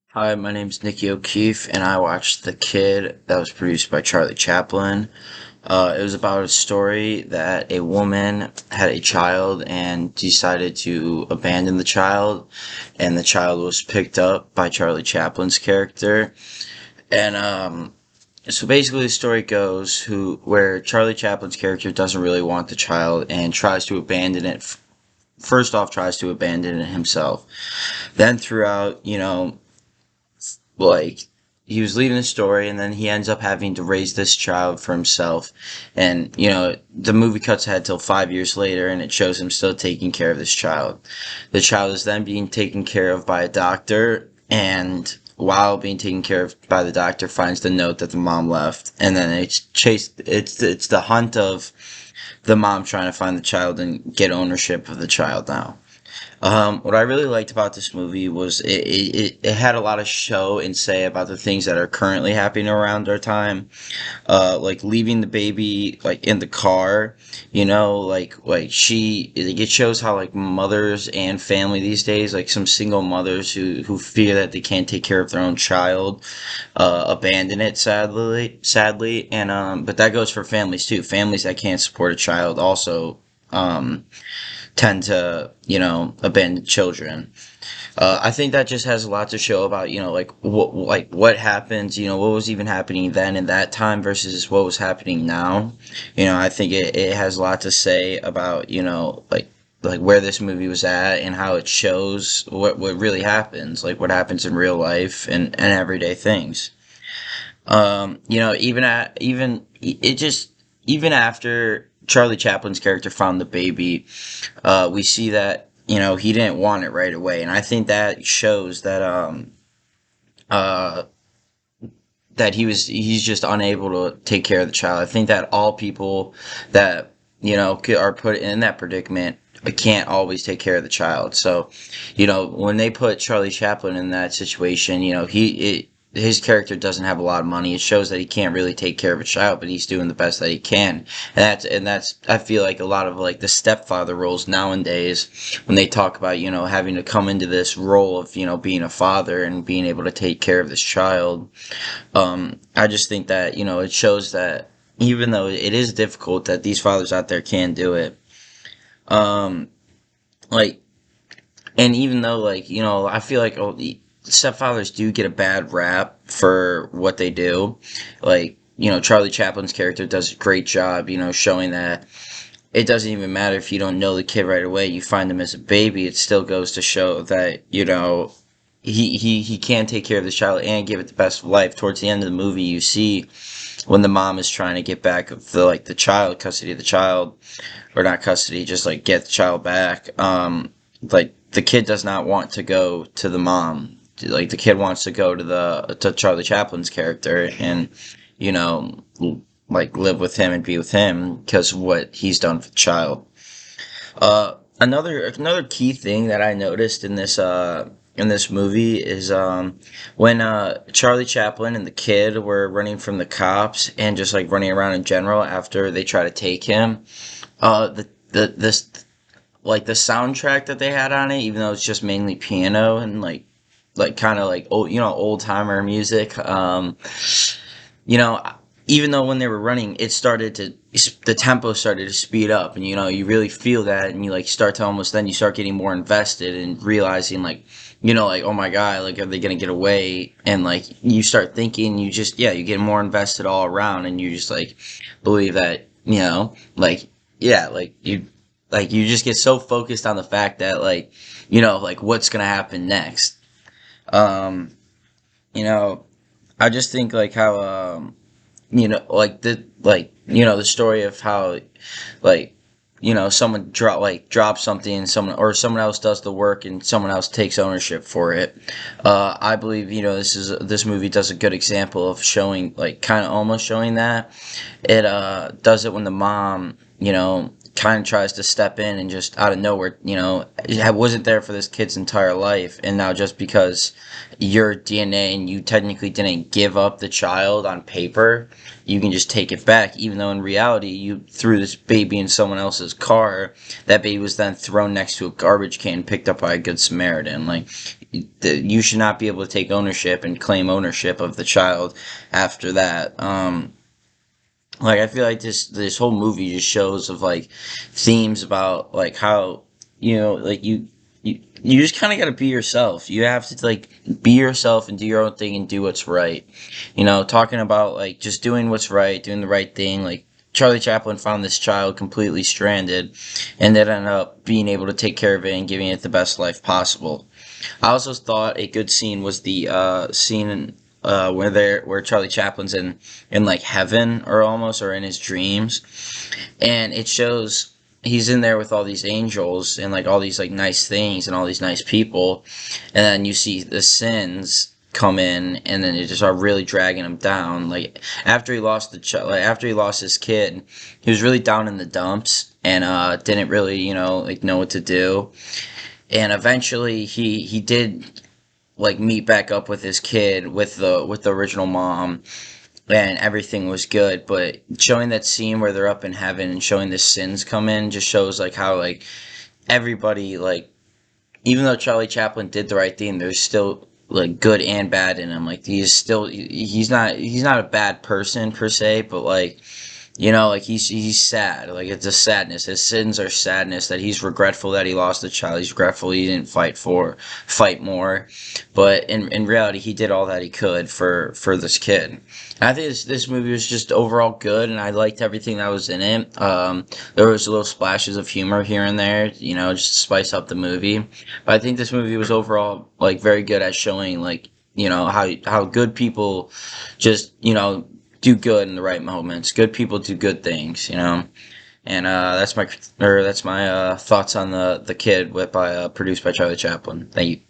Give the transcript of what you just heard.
Hi, my name's Nikki O'Keefe, and I watched The Kid that was produced by Charlie Chaplin. It was about a story that a woman had a child and decided to abandon the child, and the child was picked up by Charlie Chaplin's character. And so basically, the story goes where Charlie Chaplin's character doesn't really want the child and tries to abandon it. First off, tries to abandon it himself. Then throughout, like he was leaving the story and then he ends up having to raise this child for himself, and the movie cuts ahead till 5 years later and it shows him still taking care of this child. The child is then being taken care of by a doctor, and while being taken care of by the doctor finds the note that the mom left, and then it's the hunt of the mom trying to find the child and get ownership of the child now. What I really liked about this movie was it had a lot of show and say about the things that are currently happening around our time. Like leaving the baby like in the car, it shows how like mothers and family these days, like some single mothers who fear that they can't take care of their own child, abandon it sadly, and but that goes for families too. Families that can't support a child also. Tend to, abandon children. I think that just has a lot to show about, what happens, what was even happening then in that time versus what was happening now. I think it has a lot to say about, like where this movie was at and how it shows what really happens, like what happens in real life and everyday things. Even after Charlie Chaplin's character found the baby, we see that he didn't want it right away, and I think that shows that uh, that he's just unable to take care of the child. I think that all people that are put in that predicament can't always take care of the child. So, when they put Charlie Chaplin in that situation, his character doesn't have a lot of money. It shows that he can't really take care of a child, but he's doing the best that he can. And that's I feel like a lot of like the stepfather roles nowadays when they talk about, having to come into this role of, being a father and being able to take care of this child. I just think that, it shows that even though it is difficult, that these fathers out there can do it. Um, like, and even though, like, I feel like the stepfathers do get a bad rap for what they do. Like, Charlie Chaplin's character does a great job, showing that it doesn't even matter if you don't know the kid right away. You find him as a baby, it still goes to show that, he can take care of this child and give it the best of life. Towards the end of the movie, you see when the mom is trying to get back the child, custody of the child, or not custody, just like get the child back. Like the kid does not want to go to the mom. Like the kid wants to go to Charlie Chaplin's character and you know like live with him and be with him because of what he's done for the child. Another key thing that I noticed in this movie is when Charlie Chaplin and the kid were running from the cops and just like running around in general after they try to take him. The this like the soundtrack that they had on it, even though it's just mainly piano and like kind of like old timer music. You know, even though when they were running, the tempo started to speed up, and you really feel that, and you like start to almost then you start getting more invested and realizing like like oh my god, like are they gonna get away, and like you start thinking you just you get more invested all around, and you just like believe that like you just get so focused on the fact that like like what's gonna happen next. um you know I just think like how the story of how like someone drops something and someone else does the work and someone else takes ownership for it. I believe this movie does a good example of showing like kind of almost showing that. It does it when the mom kind of tries to step in and just out of nowhere, it wasn't there for this kid's entire life, and now just because your DNA and you technically didn't give up the child on paper, you can just take it back, even though in reality you threw this baby in someone else's car. That baby was then thrown next to a garbage can picked up by a good Samaritan. Like, you should not be able to take ownership and claim ownership of the child after that. Like, I feel like this whole movie just shows of like themes about like how, like you just kind of got to be yourself. You have to like be yourself and do your own thing and do what's right. Talking about like just doing what's right, doing the right thing. Like, Charlie Chaplin found this child completely stranded, and then ended up being able to take care of it and giving it the best life possible. I also thought a good scene was the scene where Charlie Chaplin's in like heaven, or almost, or in his dreams, and it shows he's in there with all these angels and like all these like nice things and all these nice people, and then you see the sins come in, and then it just are really dragging him down. Like, after he lost after he lost his kid, he was really down in the dumps, and didn't really like know what to do. And eventually he did like meet back up with his kid, with the original mom, and everything was good. But showing that scene where they're up in heaven and showing the sins come in just shows like how like everybody, like, even though Charlie Chaplin did the right thing, there's still like good and bad in him. Like, he's not a bad person per se, but like, like he's sad. Like, it's a sadness. His sins are sadness, that he's regretful that he lost the child. He's regretful he didn't fight more. But in reality, he did all that he could for this kid. And I think this movie was just overall good, and I liked everything that was in it. There was little splashes of humor here and there, just to spice up the movie. But I think this movie was overall like very good at showing like how good people just do good in the right moments. Good people do good things. And that's my thoughts on the kid, produced by Charlie Chaplin. Thank you.